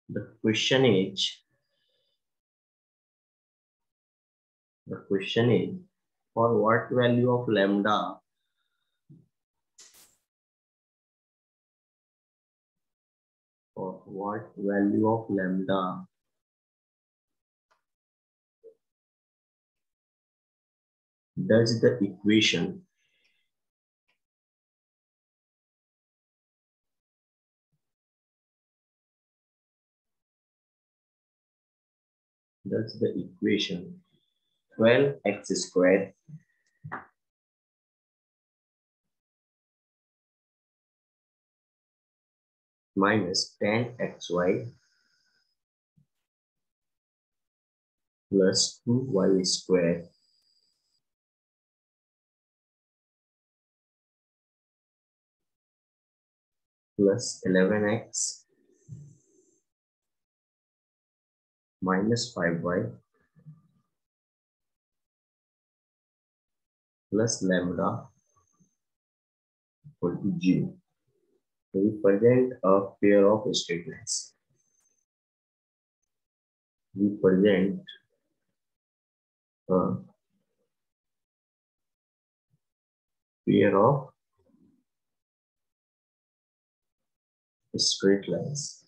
The question is for what value of lambda does the equation That's the equation 12x squared minus 10xy plus 2y squared plus 11x minus 5y plus lambda equal to 0. So we present a pair of straight lines. We present a pair of straight lines.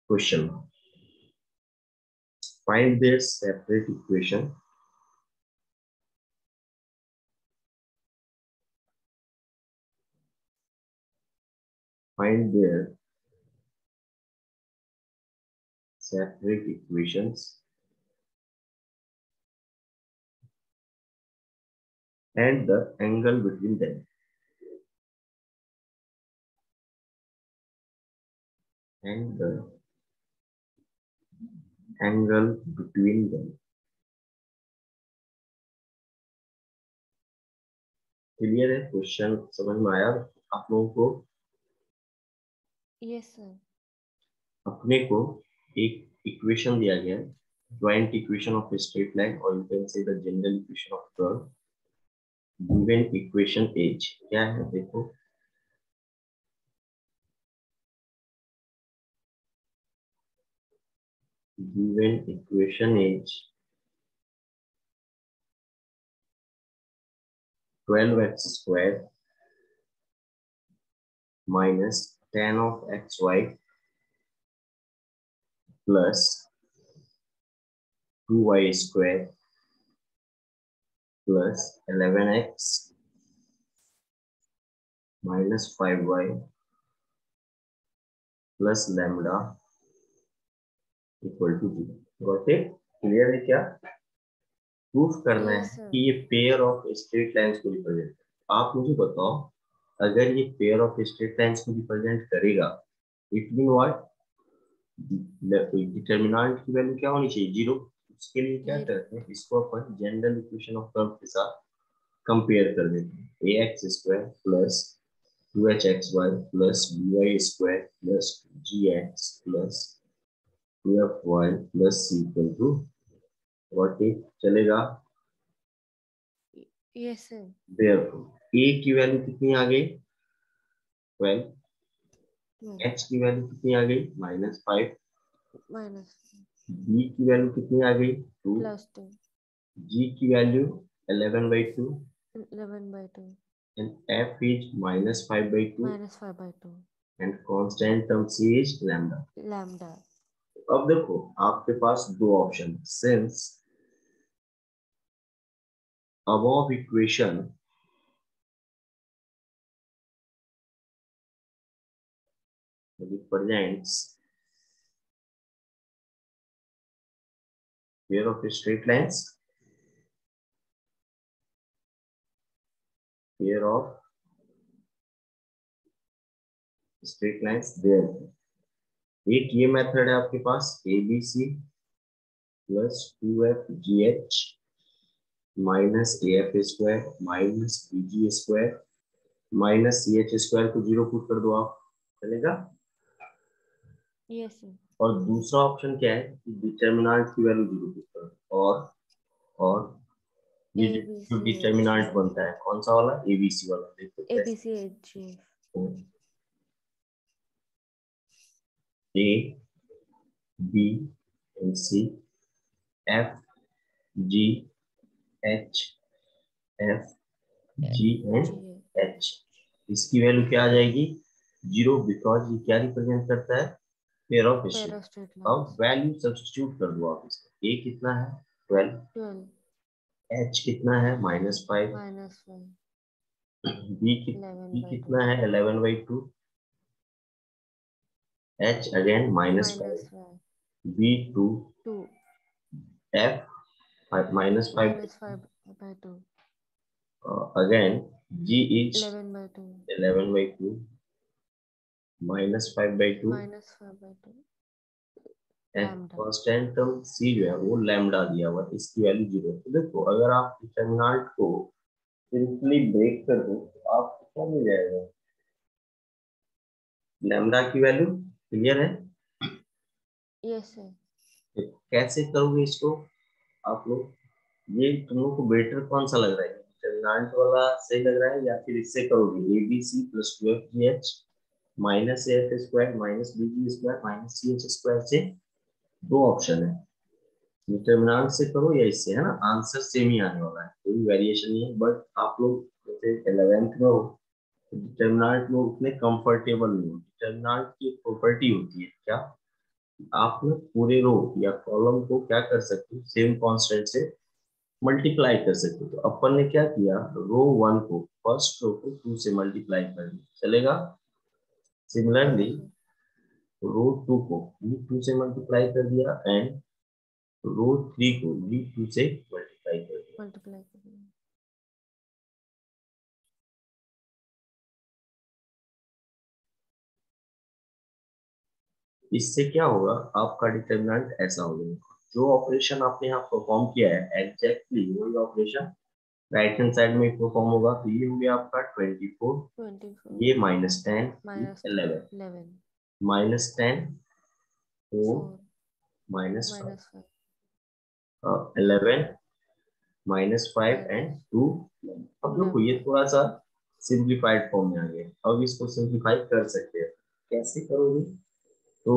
Question mark. Find their separate equation. Find their separate equations and the angle between them. And the angle between them. Clear है? Question समझ में आया आप लोगों को? Yes sir. अपने को एक इक्वेशन दिया गया है, joint equation of straight line, और you can say the general equation of curve. Given equation is क्या है? देखो, given equation is 12x squared minus 10 of xy plus 2y squared plus 11x minus 5y plus lambda equal to 0. Got it? Clear है क्या? Proof करना है कि ये pair of straight lines को रिप्रेजेंट करे. आप मुझे बताओ, अगर ये पेयर ऑफ स्ट्रेट लाइंस को रिप्रेजेंट करेगा, इट मीन व्हाट? डिटरमिनेंट की वैल्यू क्या होनी चाहिए? 0. उसके लिए क्या करते हैं, इसको अपन जनरल इक्वेशन ऑफ कर्व के साथ कंपेयर कर देते हैं. ax square plus 2hxy plus by square plus gx plus 2fy plus c equal to what? चलेगा? Yes sir. देयरफॉर a की वैल्यू कितनी आ गई? 12. h की वैल्यू कितनी आ गई? -5. माइनस b की वैल्यू कितनी आ गई? 2. +2. g की value 11/2. 11/2. and f is -5/2. -5/2. and constant term c is lambda. Lambda. अब देखो, आपके पास दो option. Since above equation represents pair of straight lines, pair of straight lines there. एक ये मेथड है आपके पास, ABC plus 2FGH minus AF square minus BG square minus CH square को 0 put कर दो आप, चलेगा? Yes sir. और दूसरा ऑप्शन क्या है कि डिटरमिनेंट की वैल्यू 0 पुट कर दो. और ये जो डिटरमिनेंट बनता है कौन सा वाला? ABC वाला. देखो ABC HG. A, B and C, F, G, H, F, G G and H। इसकी वैल्यू क्या आ जाएगी? 0, बिकॉज ये क्या रिप्रेजेंट करता है? Pair of pair straight. Of straight अब लाइन्स। वैल्यू सब्स्टिट्यूट कर दो आप इसमें। A कितना है? 12। 12 H कितना है? -5। -5 11 B by 2 कितना है? 11/2। H again -5। -5 B 2। 2 F -5/2। -5/2 Again G is 11 by 2 11/2 -5/2। -5/2 F lambda. Constant term सी जो है वो लैम्डा दिया हुआ है, इसकी वैल्यू 0 है। तो देखो अगर आप डिटरमिनेंट को सिंपली ब्रेक कर दो तो आपको क्या मिल जाएगा? लैम्डा की वैल्यू क्लियर है? Yes sir. तो कैसे करोगे इसको आप लोग? ये तुम लोग को बेटर कौन सा लग रहा है? डिटरमिनेंट वाला सही लग रहा है या फिर इससे करोगे? A B C plus 12GH minus A F square minus B G square minus C H square से दो ऑप्शन है। डिटरमिनेंट से करो या इससे, है ना? आंसर सेम ही आने वाला है, कोई वेरिएशन नहीं है। बट आप लोग जैसे 11th में हो तो डिटरमिनेंट में उतने कंफर्टेबल नहीं हो। डिटरमिनेंट की एक प्रॉपर्टी होती है क्या? आप लोग पूरे रो या कॉलम को क्या कर सकते हो? सेम कांस्टेंट से मल्टीप्लाई कर सकते हो। तो अपन ने क्या किया, रो 1 को फर्स्ट रो को 2 से मल्टीप्लाई कर दिया, चलेगा? Similarly okay sir. रो 2 को भी 2 से मल्टीप्लाई कर दिया एंड रो 3 को भी 2 से मल्टीप्लाई कर दिया। मल्टीप्लाई करिए। इससे क्या होगा? आपका डिटरमिनेंट ऐसा हो जाएगा। जो ऑपरेशन आपने यहाँ परफॉर्म किया है एग्जैक्टली वही ऑपरेशन राइट हैंड साइड में परफॉर्म होगा। तो ये हो गया आपका 24, 24 ये -10, -10 11, 11 -10 4 4 -5, -5 11 -5 एंड माइनस 2। अब देखो ये लैम्डा। थोड़ा सा सिंप्लीफाइड फॉर्म में आ गया। अब इसको सिंप्लीफाई कर सकते हैं। कैसे करोगे? तो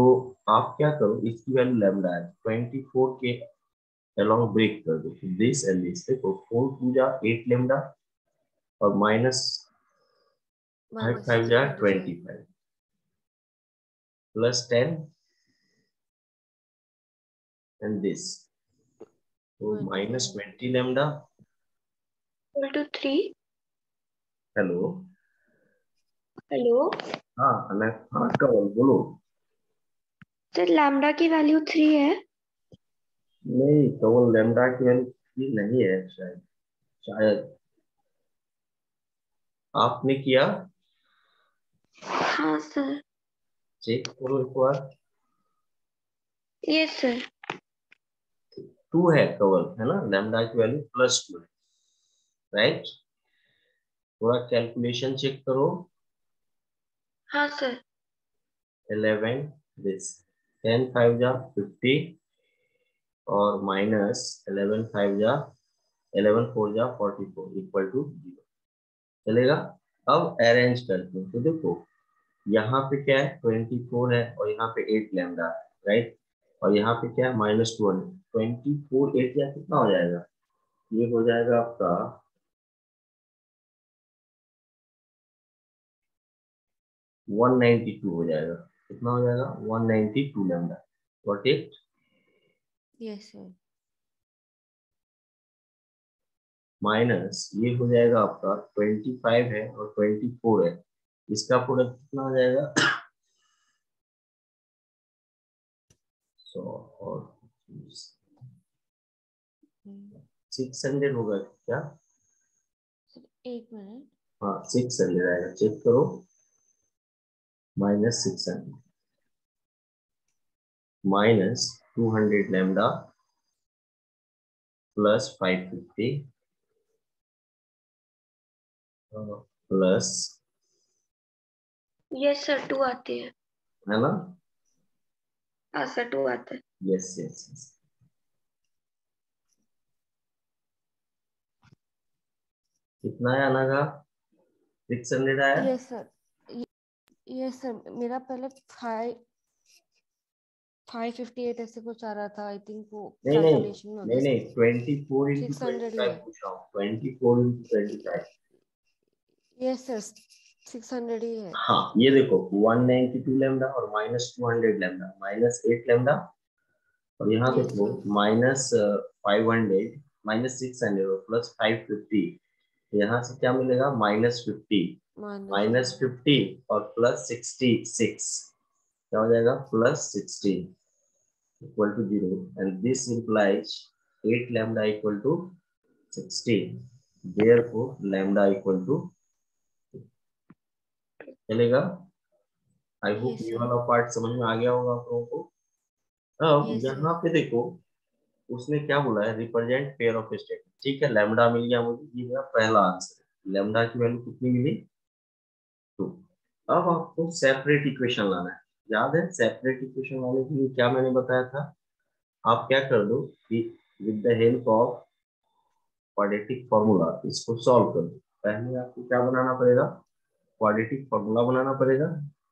आप क्या करो, इसकी वैल्यू लैम्डा है 24 के along ब्रेक कर दो। दिस एंड दिस, देखो 4 2 जा 8 लैम्डा और माइनस 5 5 जा -25 25 प्लस 10 एंड दिस, तो 25 -20 lambda. equal to 3. Hello? Hello हाँ हाँ कवल बोलो। सर, लैम्डा की वैल्यू 3 है। नहीं कवल, लैम्डा की वैल्यू नहीं है शायद। शायद आपने किया, हाँ सर। चेक करो एक बार। Yes sir. 2 है कवल, है ना? लैम्डा की वैल्यू +2 है, राइट? थोड़ा कैलकुलेशन चेक करो। हाँ सर। 11 दिस 10 5 जा 50 और -11 5 जा 11 4 जा 44 इक्वल टू 0, चलेगा? अब अरेंज करते हैं तो देखो यहाँ पे क्या है 24 है और यहाँ पे 8 लैम्डा है, राइट? और यहाँ पे क्या है -1 24 8 या कितना हो जाएगा? ये हो जाएगा आपका 192 हो जाएगा। कितना हो जाएगा? 192 lambda. Got it? Yes sir. Minus ये हो जाएगा आपका 25 है और 24 है, इसका प्रोडक्ट कितना हो जाएगा? 100 और 600 होगा क्या? सर एक मिनट। हाँ 600 आएगा, चेक करो। -600 -200 लैम्डा +550 प्लस, यस सर, 2 आती है। है ना? हाँ सर, 2 आता है। Yes yes yes. कितना है आना का? 600 आया। Yes sir. यस सर, मेरा पहले 5 558 ऐसे कुछ आ रहा था, आई थिंक वो नहीं नहीं कैलकुलेशन में नहीं होगा। नहीं 24 इंटू 600 ही 25 है। पूछ रहा हूँ, 24 इंटू 25। यस सर, 600 ही है। हाँ ये देखो 192 लैम्डा और -200 लैम्डा -8 लैम्डा, और यहाँ यस देखो सर। -500 -600 और +550, यहाँ से क्या मिलेगा -50, -50 और +66 क्या हो जाएगा +16 equal to 0, and this implies 8 lambda equal to 16, therefore lambda equal to, चलेगा। आई होप यस ये सर। वाला पार्ट समझ में आ गया होगा आप लोगों को। अब यस यहाँ सर। पे देखो उसने क्या बोला है, रिप्रेजेंट पेयर ऑफ स्टेटमेंट। ठीक है, लैम्डा मिल गया मुझे, ये मेरा पहला आंसर है। लैम्डा की वैल्यू कितनी मिली 2। अब आपको सेपरेट इक्वेशन लाना है। याद है सेपरेट इक्वेशन लाने के लिए क्या मैंने बताया था, आप क्या कर दो कि with the help of quadratic formula इसको सॉल्व कर दो। पहले आपको क्या बनाना पड़ेगा, क्वाड्रेटिक फॉर्मूला बनाना पड़ेगा।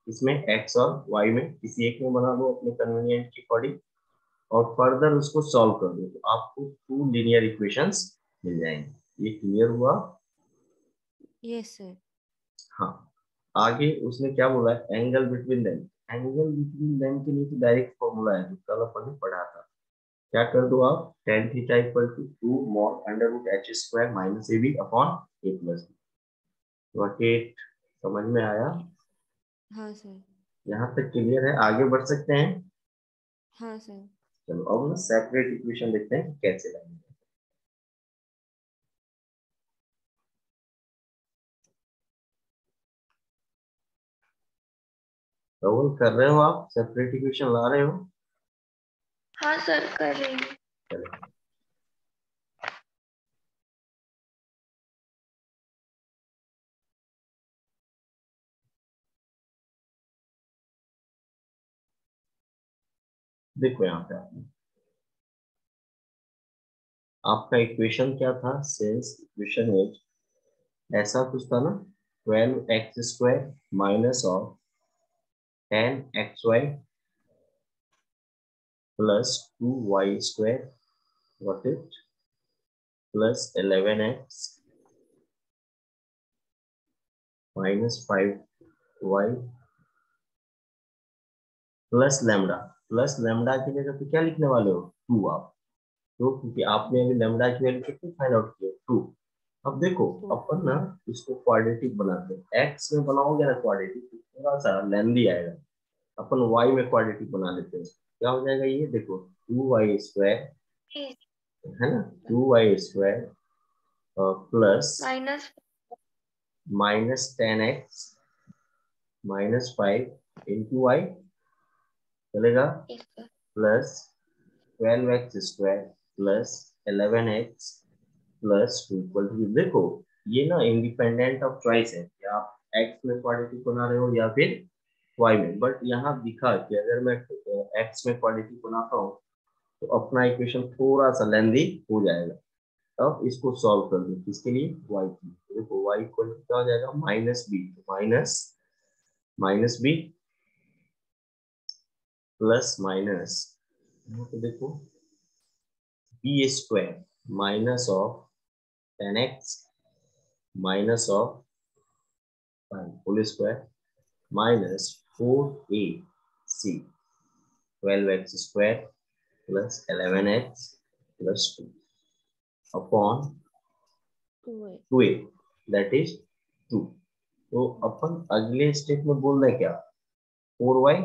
इसमें एक्स और वाई में किसी एक में बना दो अपने कन्वीनियंट के अकॉर्डिंग, और फर्दर उसको सॉल्व कर दो तो आपको 2 लीनियर इक्वेशंस मिल जाएंगे। ये क्लियर हुआ। Yes sir. हाँ, आगे उसने क्या बोला है, angle between them. Angle between them के लिए तो डायरेक्ट फॉर्मूला है जो कल अपन ने पढ़ा था। क्या कर दो आप, tan theta equal to 2 mod under root h square minus A B upon A plus B. समझ में आया? हाँ सर। यहाँ तक क्लियर है, आगे बढ़ सकते हैं। हाँ सर। चलो अब ना सेपरेट इक्वेशन देखते हैं कैसे लगेंगे। राहुल कर रहे हो आप, सेपरेट इक्वेशन ला रहे हो? हाँ सर कर रही हूँ। चलो देखो यहाँ पे आपका इक्वेशन क्या था, सिंस इक्वेशन इज ऐसा कुछ था ना, 12x square minus of 10xy plus 2y square what it plus 11x minus 5y plus lambda. Plus lambda की जगह पे क्या लिखने वाले हो, 2 आप। तो क्योंकि आपने अभी लैम्डा की वैल्यू कितनी फाइंड आउट की है, 2। अब देखो तो अपन ना इसको क्वाड्रेटिक बनाते हैं। एक्स में बनाओगे ना क्वाड्रेटिक तो थोड़ा सा लेंदी आएगा, अपन वाई में क्वाड्रेटिक बना लेते हैं। क्या हो जाएगा ये देखो, 2y स्क्वायर है ना, 2y square plus minus -10x -5 into Y चलेगा, plus 12x square plus 11x plus 2 equal to. देखो ये ना इंडिपेंडेंट ऑफ चॉइस है कि आप x में क्वाड्रेटिक बना रहे हो या फिर y में, बट यहाँ दिखा कि अगर मैं x में क्वाड्रेटिक बनाता हूँ तो अपना इक्वेशन थोड़ा सा लेंदी हो जाएगा। अब इसको सॉल्व कर दो किसके लिए, y के लिए। तो देखो y इक्वल टू क्या हो जाएगा, -b minus minus B plus minus, यहाँ पे देखो B square minus of 10x minus of whole square minus 4ac 12x square plus 11x plus 2 upon 2 2a that is 2। तो अपन अगले स्टेप में बोल रहे क्या, 4y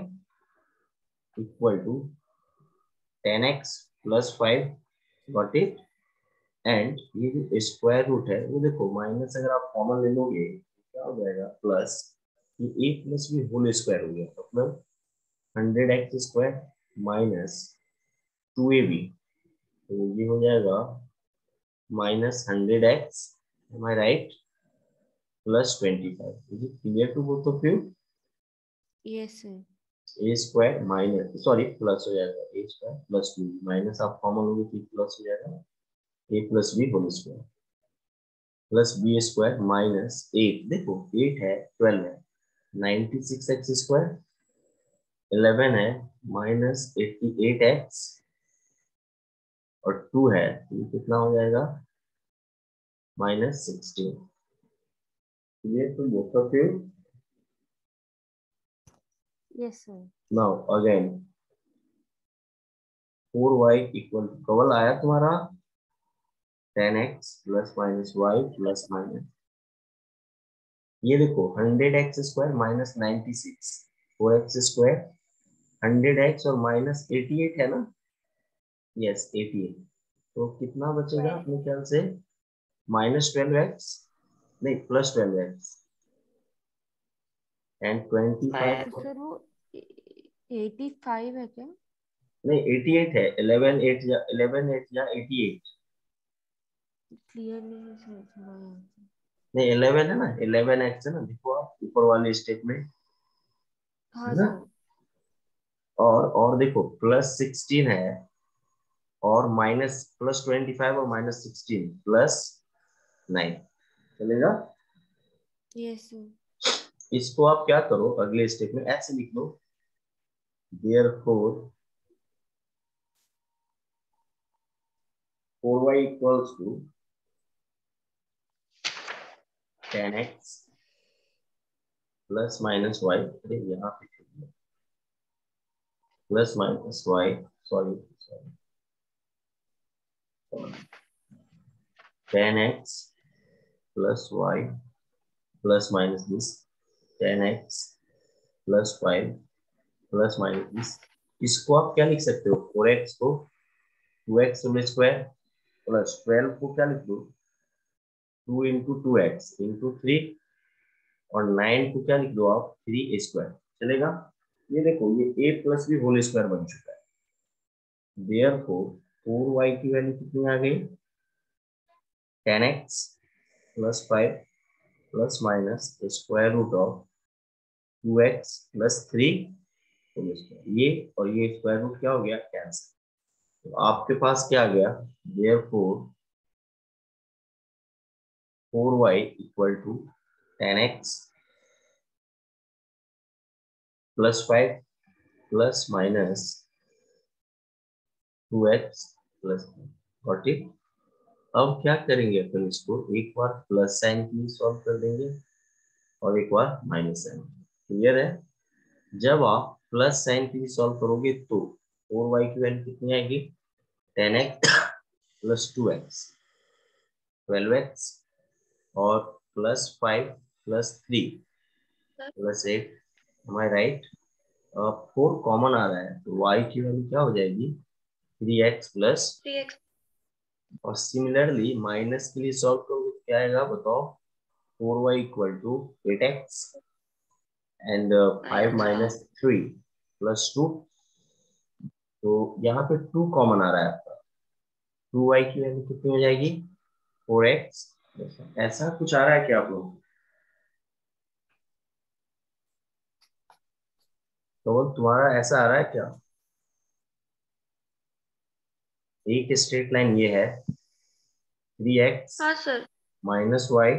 equal to 10x plus 5 got it. And ये जो स्क्वायर रूट है वो देखो माइनस अगर आप कॉमन ले लोगे तो क्या हो जाएगा, प्लस ये a plus B whole square हो गया, मतलब 100x स्क्वायर माइनस 2ab, तो ये हो जाएगा -100x, am I right, plus 25। Is it clear to both of you? Yes sir. A square minus sorry plus हो जाएगा ए स्क्वायर प्लस 2 माइनस आप कॉमन लोगे तो प्लस हो जाएगा A plus B whole square plus B square minus 8, देखो 8 है 12 है 96x स्क्वायर 11 है माइनस 88x और 2 है, तो ये कितना हो जाएगा -16। ये तो both of you. Yes, sir. Now again 4y equal to कवल आया तुम्हारा 10x plus minus Y plus minus, ये देखो 100x² माइनस 96, 4x², 100x और माइनस 88 है ना, यस 88, तो कितना बचेगा अपने ख्याल से -12x, नहीं +12x एंड 25, तो सर वो 85 है क्या? नहीं 88 है, 11 8 या 11 8 या 88, क्लियर नहीं है सर थोड़ा यहाँ से। नहीं 11 है ना, 11x है ना, देखो आप ऊपर वाले स्टेप में, हाँ है ना, सर। और देखो +16 है और +25 और -16 +9 चलेगा। Yes sir. इसको आप क्या करो अगले स्टेप में ऐसे लिख लो, therefore 4y equals to 10x plus minus Y, अरे यहाँ पे plus minus Y, sorry 10x plus Y plus minus this 10x plus 5 plus minus this, इसको आप क्या लिख सकते हो 4x को 2x होल स्क्वायर प्लस 12 को क्या लिख दो 2 इंटू 2x इंटू 3 और 9 को क्या लिख दो आप 3a² चलेगा। ये देखो ये a plus B whole square बन चुका है, देयरफॉर 4y की वैल्यू कितनी आ गई 10x plus 5 plus minus square root of 2x plus 3 whole square, ये और ये स्क्वायर रूट क्या हो गया कैंसिल, तो आपके पास क्या आ गया therefore 4y equal to 10x plus 5 plus minus 2x plus, got it. अब क्या करेंगे अपन इसको एक बार प्लस साइन के लिए सॉल्व कर देंगे और एक बार माइनस साइन, क्लियर है। जब आप प्लस साइन के लिए सॉल्व करोगे तो 4y की वैल्यू कितनी आएगी 10x प्लस 2x 12x और plus 5 plus 3 plus 8, M I right. 4 common आ रहा है तो y की वैल्यू क्या हो जाएगी 3x प्लस, 3x। और सिमिलरली माइनस के लिए सॉल्व करोगे तो क्या आएगा बताओ 4y equal to 8x and 5 अच्छा। माइनस 3 प्लस 2, तो यहाँ पे 2 कॉमन आ रहा है आपका, 2y की वैल्यू कितनी हो जाएगी 4x, ऐसा कुछ आ रहा है क्या आप लोग, तो तुम्हारा ऐसा आ रहा है क्या, एक स्ट्रेट लाइन ये है 3x हाँ sir. Minus Y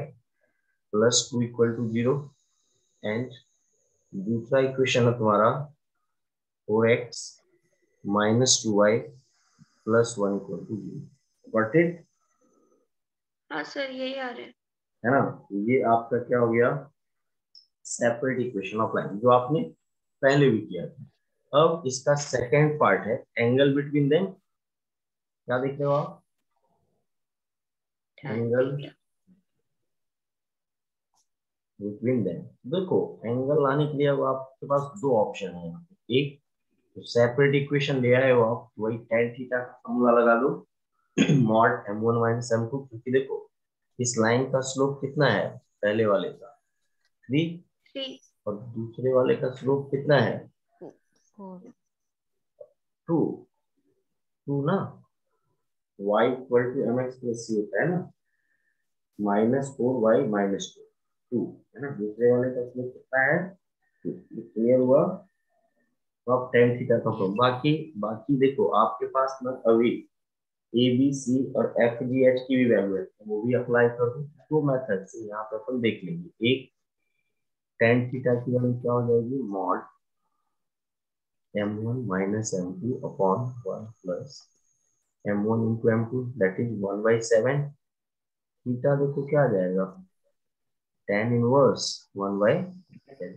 plus 2 equal to 0 and दूसरा इक्वेशन है तुम्हारा 4x minus 2y plus 1 equal to 0, got it, हाँ सर यही आ रहा है। है ना। ये आपका क्या हो गया सेपरेट इक्वेशन ऑफ लाइन जो आपने पहले भी किया था। अब इसका सेकेंड पार्ट है एंगल बिटवीन देम, क्या देख रहे हो आप tan angle theta. Between them, देखो एंगल लाने के लिए अब आपके पास दो ऑप्शन है यहाँ पे, एक तो सेपरेट इक्वेशन ले आए हो आप, वही tan थीटा का फॉर्मूला लगा दो मॉड m1 माइनस m2, क्योंकि देखो इस लाइन का स्लोप कितना है पहले वाले का 3 3। और दूसरे वाले का स्लोप कितना है 4। 2, 2 ना, y equal to mx plus c होता है ना, -4y माइनस 2 है ना, दूसरे वाले का स्लोप कितना है 2, क्लियर हुआ। तो आप tan थीटा का फॉर्म, यस। बाकी बाकी देखो आपके पास ना अभी ए बी सी और एफ जी एच की भी वैल्यू है, तो वो भी अप्लाई कर दो, दो मेथड से यहाँ पे अपन देख लेंगे। एक tan थीटा की वैल्यू क्या हो जाएगी mod m1 minus m2 upon 1 plus m1 into m2 that is 1/7 थीटा देखो क्या आ जाएगा tan inverse 1/7।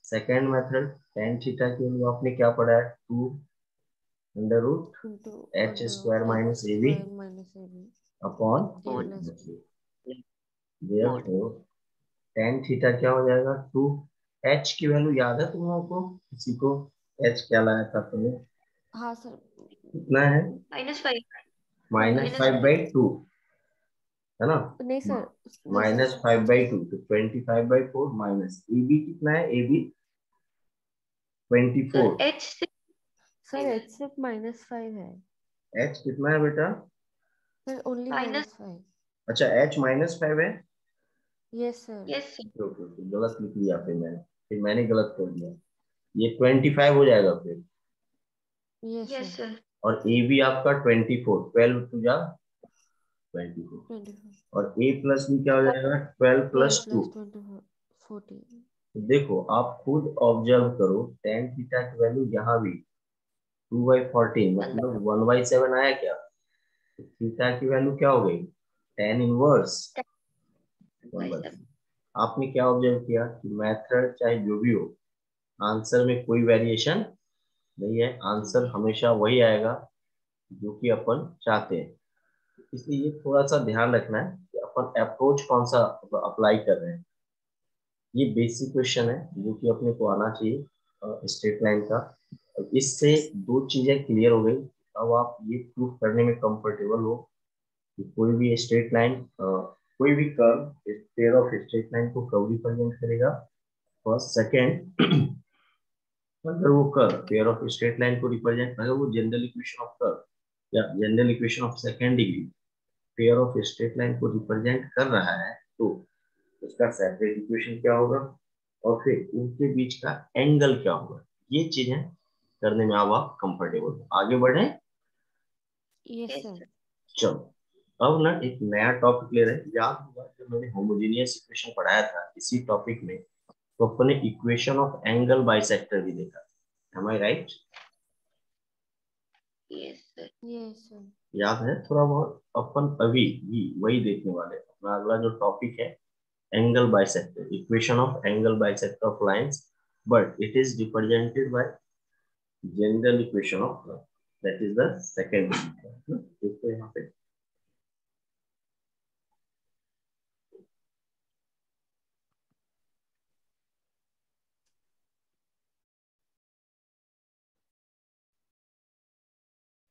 Second method tan थीटा के लिए आपने क्या पढ़ा है 2 under root into h square minus h A B square minus ab upon a plus b. Therefore tan थीटा क्या हो जाएगा 2 h की वैल्यू याद है तुम लोगों को किसी को h क्या लाया था तुमने हाँ सर, कितना है -5 -5/2 है ना नहीं सर, नहीं सर, -5/2 तो 25/4 माइनस ए बी कितना है ए बी 24 सर h से सर h सिर्फ -5 है h कितना है बेटा सर, ओनली माइनस -5. अच्छा h -5 है यस सर. यस सर गलत लिख लिया फिर मैंने गलत कर दिया ये 25 हो जाएगा फिर यस यस सर. सर और ए बी आपका 24 12 टू जा 24 24 और ए प्लस बी क्या हो जाएगा 12 12 प्लस 2 plus 24 14. तो देखो आप खुद ऑब्जर्व करो tan थीटा की वैल्यू यहाँ भी 2/14 मतलब 1/7 आया क्या तो थीटा की वैल्यू क्या हो गई tan इनवर्स 1/7। आपने क्या ऑब्जर्व किया कि मेथड चाहे जो भी हो आंसर में कोई वेरिएशन नहीं है आंसर हमेशा वही आएगा जो कि अपन चाहते हैं इसलिए ये थोड़ा सा ध्यान रखना है कि अपन अप्रोच कौन सा अप्लाई कर रहे हैं ये बेसिक क्वेश्चन है जो कि अपने को आना चाहिए स्ट्रेट लाइन का और इससे दो चीजें क्लियर हो गई अब आप ये प्रूफ करने में कंफर्टेबल हो कि कोई भी स्ट्रेट लाइन कोई भी curve pair of straight line को कब रिप्रेजेंट करेगा फर्स्ट सेकेंड अगर वो curve pair of straight line को रिप्रेजेंट अगर वो जनरल इक्वेशन ऑफ कर्व या general equation of second degree pair of straight line को रिप्रेजेंट कर रहा है तो उसका सेपरेट इक्वेशन क्या होगा और फिर उनके बीच का एंगल क्या होगा ये चीजें करने में अब आप कंफर्टेबल हो आगे बढ़े यस सर. चलो अब ना एक नया टॉपिक ले रहे हैं याद होगा जब मैंने होमोजेनियस इक्वेशन पढ़ाया था इसी टॉपिक में तो अपने इक्वेशन ऑफ एंगल बाइसेक्टर भी देखा am I right yes sir yes sir. याद है थोड़ा बहुत अपन अभी भी वही देखने वाले हैं अपना अगला जो टॉपिक है angle bisector equation of angle bisector of lines but it is represented by general equation of length. That is the second one. देखो यहाँ पे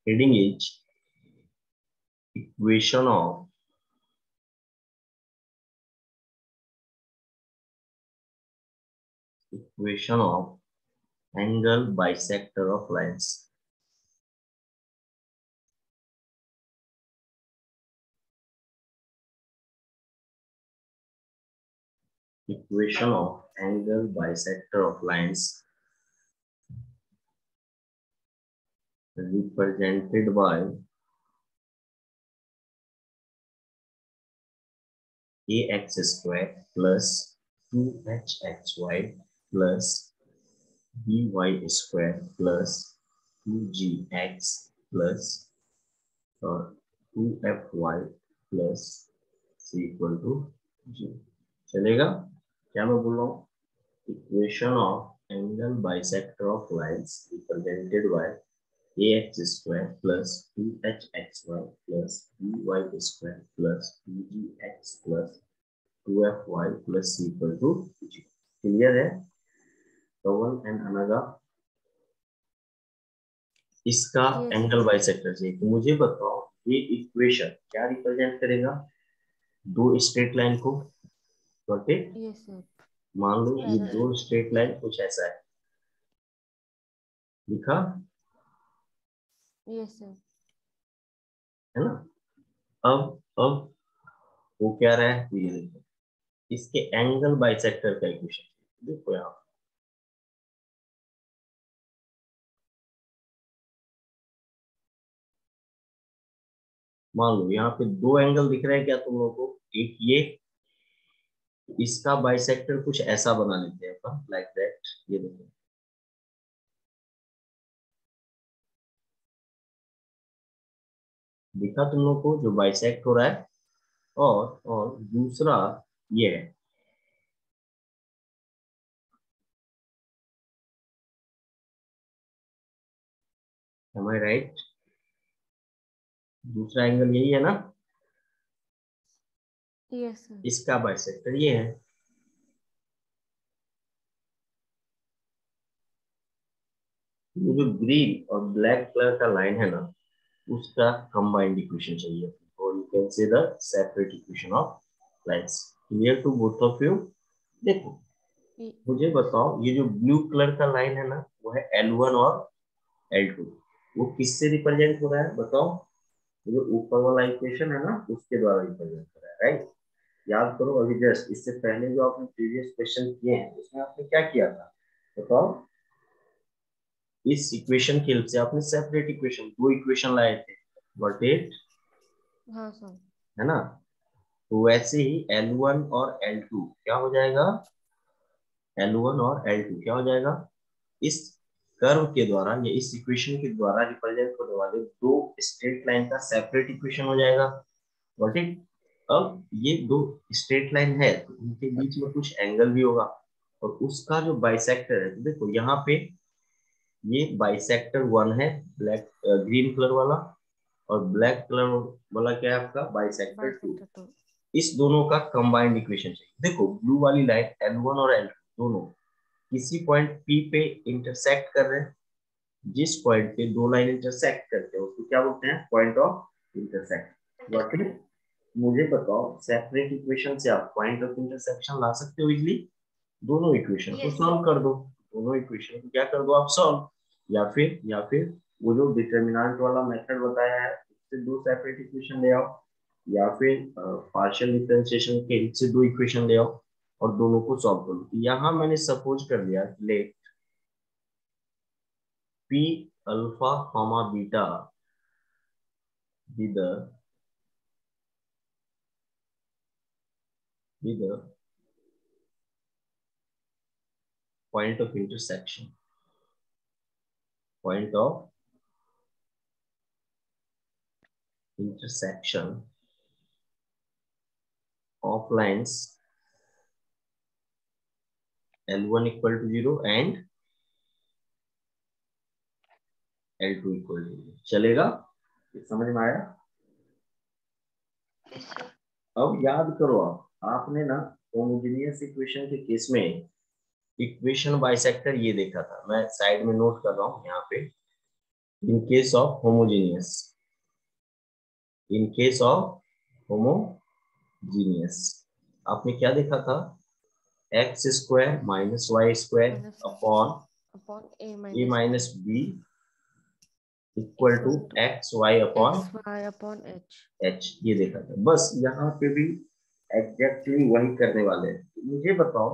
heading is equation of angle bisector of lines. Equation of angle bisector of lines represented by ax square plus 2hxy plus by square plus 2gx plus और 2fy plus c equal to 0 चलेगा क्या मैं बोल रहा हूँ equation of angle bisector of lines represented bye ax square plus 2hxy plus by square plus 2gx plus 2fy plus c equal to 0 clear है कवन and अनगा इसका Yes एंगल sir. बाइसेक्टर चाहिए तो मुझे बताओ ये इक्वेशन क्या रिप्रेजेंट करेगा दो स्ट्रेट लाइन को ठीक Yes sir. मान लो ये Parallel. दो स्ट्रेट लाइन कुछ ऐसा है लिखा Yes sir. है ना अब वो क्या रहा है तो ये देखो इसके एंगल बाइसेक्टर का इक्वेशन देखो यहाँ मान लो यहाँ पे दो एंगल दिख रहे हैं क्या तुम लोगों को एक ये इसका बाइसेक्टर कुछ ऐसा बना लेते हैं अपन लाइक दैट ये देखो दिखा तुम लोग को जो बाइसेक्ट हो रहा है, और दूसरा ये है। Am I right? दूसरा एंगल यही है ना, Yes, sir. इसका बाइसेक्टर ये है। ये जो ग्रीन और ब्लैक कलर का लाइन है ना, उसका कंबाइंड इक्वेशन चाहिए, और you can say the separate equation of lines. Clear to both of you? देखो मुझे बताओ, ये जो ब्लू कलर का लाइन है ना, वो है L1 और L2। वो किससे रिप्रेजेंट हो रहा है बताओ? जो ऊपर वाला इक्वेशन है ना, उसके द्वारा रिप्रेजेंट हो रहा है, राइट? याद करो, अभी जस्ट इससे पहले जो आपने प्रीवियस क्वेश्चन किए हैं, उसमें आपने क्या किया था बताओ? इस इक्वेशन की हेल्प से आपने सेपरेट इक्वेशन, दो इक्वेशन लाए थे, गॉट इट? हाँ सर। है ना? तो वैसे ही L1 और L2 क्या हो जाएगा? L1 और L2 क्या हो जाएगा? इस कर्व के द्वारा या इस इक्वेशन के द्वारा रिप्रेजेंट होने वाले दो स्ट्रेट लाइन का सेपरेट इक्वेशन हो जाएगा, गॉट इट? अब ये दो स्ट्रेट लाइन है तो उनके बीच में कुछ एंगल भी होगा, और उसका जो बाइसेक्टर है, तो देखो यहाँ पे ये बाइसेक्टर 1 है, ब्लैक ग्रीन कलर वाला, और ब्लैक कलर वाला क्या है आपका? बाइसेक्टर 2। Bisector two. इस दोनों का कंबाइंड इक्वेशन चाहिए। देखो ब्लू वाली लाइन L1 और L2 दोनों किसी पॉइंट P पे इंटरसेक्ट कर रहे हैं। जिस पॉइंट पे दो लाइन इंटरसेक्ट करते हैं उसको क्या बोलते हैं? Point of intersect. Got it? मुझे बताओ, सेपरेट इक्वेशन से आप पॉइंट ऑफ इंटरसेक्शन ला सकते हो इजीली? दोनों इक्वेशन को Yes, sir. सॉल्व कर दो। दोनों इक्वेशन को क्या कर दो आप? सॉल्व। या फिर वो जो डिटर्मिनेंट वाला मेथड बताया है उससे दो सेपरेट इक्वेशन ले आओ, या फिर पार्शियल डिफरेंशिएशन के हेल्प से दो इक्वेशन ले आओ और दोनों को सॉल्व करो। यहाँ मैंने सपोज कर लिया, let p alpha comma beta be the point of intersection, point of intersection of lines L1 equal to 0 and L2 equal to 0। चलेगा? ये समझ में आया? Yes, sir. अब याद करो, आपने ना होमोजेनियस इक्वेशन के केस में इक्वेशन बाइसेक्टर ये देखा था, मैं साइड में नोट कर रहा हूँ यहाँ पे। In case of homogeneous, in case of homogeneous आपने क्या देखा था? X square minus Y square Minus upon upon A A minus minus B B equal to equal to X Y upon X Y upon H. H, ये देखा था। बस यहाँ पे भी एग्जैक्टली वही करने वाले हैं। मुझे बताओ,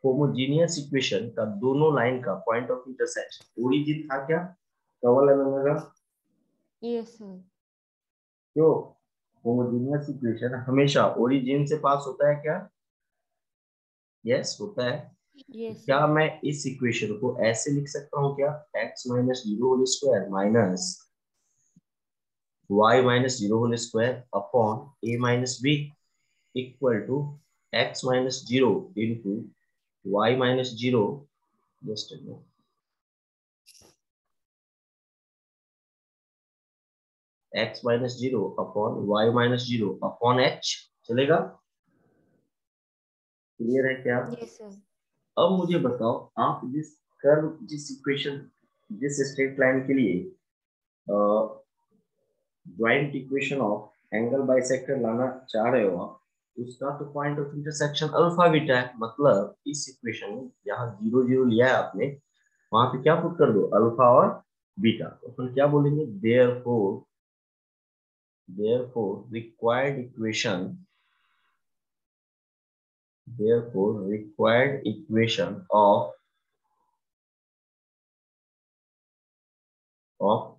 होमोजीनियस इक्वेशन का दोनों लाइन का पॉइंट ऑफ इंटरसेक्शन ओरिजिन था क्या? कवल है? Yes, sir. क्यों? होमोजीनियस इक्वेशन हमेशा ओरिजिन से पास होता है क्या? यस, होता है। तो Yes, क्या sir. मैं इस इक्वेशन को ऐसे लिख सकता हूँ क्या? X minus zero whole square minus Y minus zero whole square upon A minus B equal to X minus zero into Y minus zero, just X minus zero upon Y minus zero upon H. चलेगा? Clear है क्या? Yes, sir. अब मुझे बताओ, आप जिस curve, जिस equation, जिस स्ट्रेट लाइन के लिए joint equation of angle bisector लाना चाह रहे हो आप, उसका तो point of intersection alpha beta है। मतलब इस इक्वेशन में जहां जीरो जीरो लिया है आपने, वहां पे क्या पुट कर दो? अल्फा और बीटा। तो फिर क्या बोलेंगे? Therefore required equation, therefore required equation of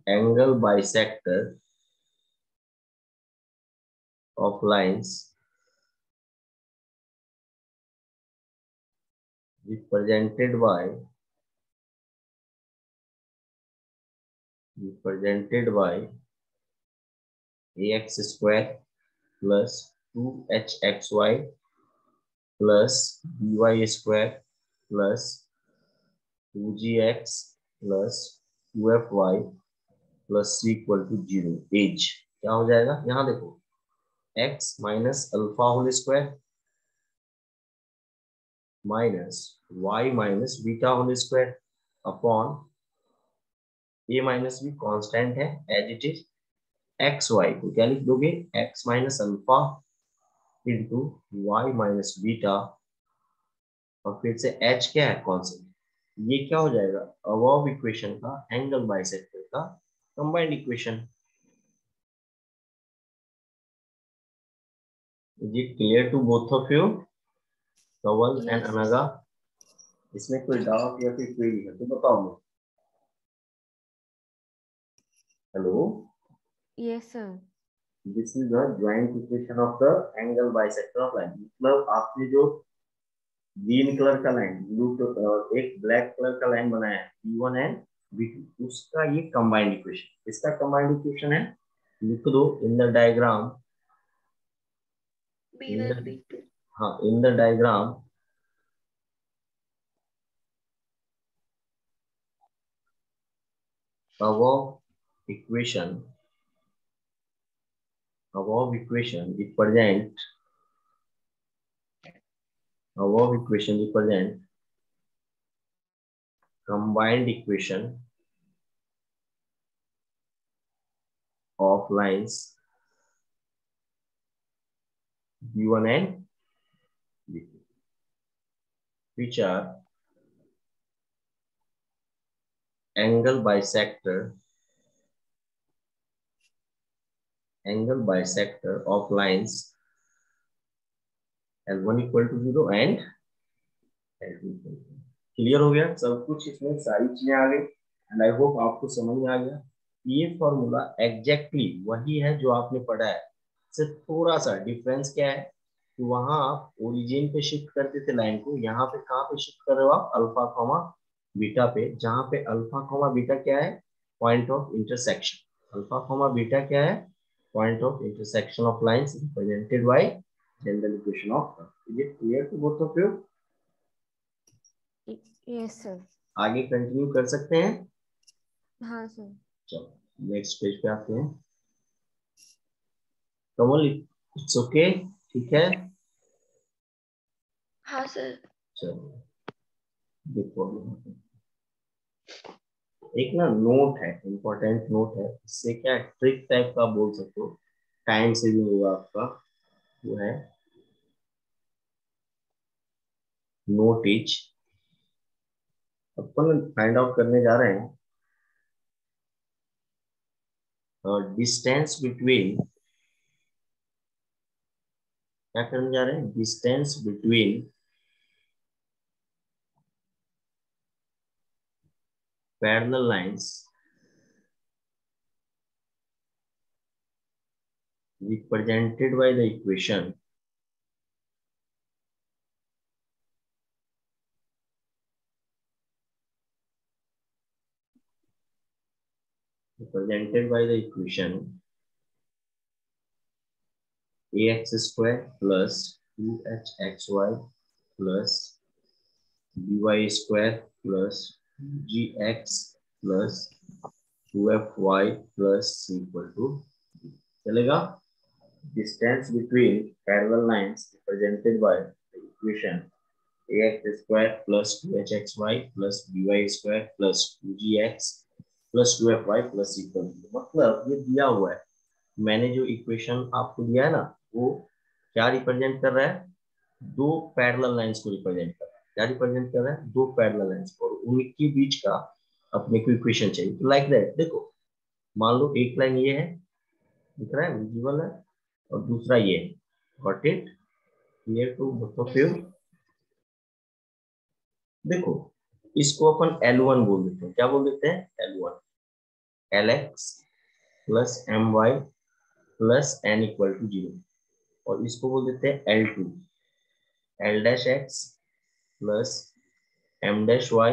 angle bisector of lines represented by ax square plus 2hxy plus by square plus 2gx plus 2fy plus c equal to 0। As क्या हो जाएगा, यहाँ देखो x minus alpha whole square minus y minus beta whole square upon a minus b constant है as it is, X Y को क्या लिख दोगे, x minus alpha into Y minus beta और फिर से h क्या है, कांस्टेंट। ये क्या हो जाएगा, अबव इक्वेशन का एंगल बाइसेक्टर का combined equation. Is it clear to both of you, Kawal and Yes, अनगा? इसमें कोई डाउट या फिर क्वेरी है तो बताओ मुझे। Hello, yes, sir. This is the joint equation of the angle bisector of line. मतलब आपने जो ग्रीन कलर का लाइन, ब्लू एक ब्लैक कलर का लाइन बनाया है B1 एंड B2, उसका ये कंबाइंड इक्वेशन, इसका कंबाइंड इक्वेशन है, लिख दो in the diagram, B1 B2 हाँ in the diagram above equation represent combined equation of lines B1 and B2 which are angle bisector of lines L1 equal to 0 and L2 equal to 0। Clear हो गया सब कुछ, इसमें सारी चीजें आ गई and I hope आपको समझ में आ गया। ये फॉर्मूला एग्जैक्टली वही है जो आपने पढ़ा है, सिर्फ थोड़ा सा डिफरेंस क्या है कि वहां आप ओरिजिन पे शिफ्ट करते थे लाइन को, यहाँ पे कहाँ पे शिफ्ट कर रहे हो आप, अल्फा कॉमा बीटा पे, जहाँ पे अल्फा कॉमा बीटा क्या है, point of intersection. Alpha comma beta क्या है, point of intersection of lines represented by general equation of curve. Is it clear to both of you? Yes, sir. आगे continue कर सकते हैं। हाँ sir. चलो नेक्स्ट पेज पे आते हैं। कमल इट्स ओके, ठीक है। हाँ सर। चलो देखो एक ना नोट है, इंपॉर्टेंट नोट है, इससे क्या ट्रिक टाइप का बोल सकते हो, टाइम सेविंग होगा आपका। वो है नोट इच, अपन फाइंड आउट करने जा रहे हैं डिस्टेंस बिटवीन, क्या करने जा रहे हैं, distance between parallel lines represented by the equation ax square plus 2hxy plus by square plus gx plus 2fy plus c equal to, चलेगा। Distance between parallel lines represented by the equation ax square plus 2hxy plus by square plus 2gx plus 2fy plus c equal to, मतलब ये दिया हुआ है, मैंने जो equation आपको दिया है ना, वो क्या रिप्रेजेंट कर रहा है, दो पैरेलल लाइंस को रिप्रेजेंट कर रहा है। क्या रिप्रेजेंट कर रहा है, दो पैरेलल लाइंस, और उनके बीच का अपने को इक्वेशन चाहिए। तो लाइक दैट देखो, मान लो एक लाइन ये है, दिख रहा है, विजिबल है, और दूसरा ये है, got it, clear to both of Yes, you? sir. देखो इसको अपन L1 बोल देते हैं, क्या बोल देते हैं, L1, Lx plus My plus n equal to 0, और इसको बोल देते हैं L2, L dash x plus m dash y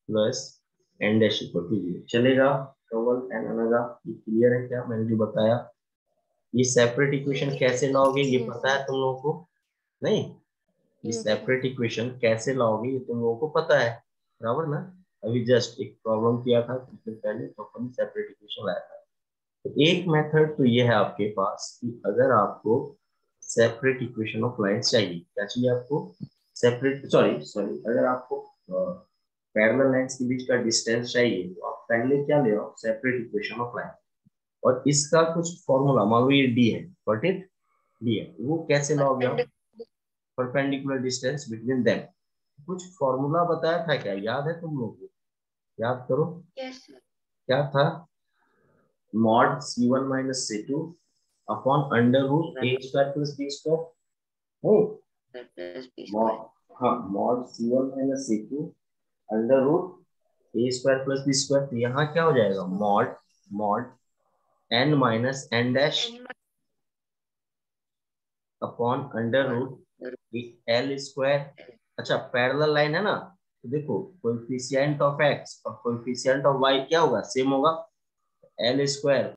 plus n dash equal to 0। चलेगा कवल एंड अनगा? ये क्लियर है क्या मैंने जो बताया? ये सेपरेट इक्वेशन कैसे लाओगे ये Yes, पता है तुम लोगों को? नहीं, ये yes, सेपरेट इक्वेशन कैसे लाओगे ये तुम लोगों को पता है, बराबर ना? अभी जस्ट एक प्रॉब्लम किया था कुछ दिन पहले तो अपन सेपरेट इक्वेशन लाया था। तो एक मेथड तो ये है आपके पास कि अगर आपको सेपरेट इक्वेशन ऑफ लाइंस चाहिए, क्या चाहिए आपको? सेपरेट, सॉरी सॉरी, अगर आपको पैरेलल लाइंस के बीच का डिस्टेंस चाहिए तो आप पहले क्या ले आओ? Separate equation of line. और इसका कुछ फॉर्मूला, मान लो ये डी है, व्हाट इज डी है, वो कैसे लाओगे आप? Perpendicular distance between them. कुछ फॉर्मूला बताया था क्या, याद है तुम लोगों को? याद करो। Yes sir. क्या था? Mod c1 minus c2 upon under root A square plus B square. Plus B mod, square. हाँ, mod c1 minus c2 under root A square plus B square. तो यहाँ क्या हो जाएगा? Mod mod n minus n dash upon under root L square. अच्छा, parallel line है ना, तो देखो कोएफिशिएंट ऑफ एक्स और कोएफिशिएंट ऑफ वाई क्या होगा? सेम होगा। L square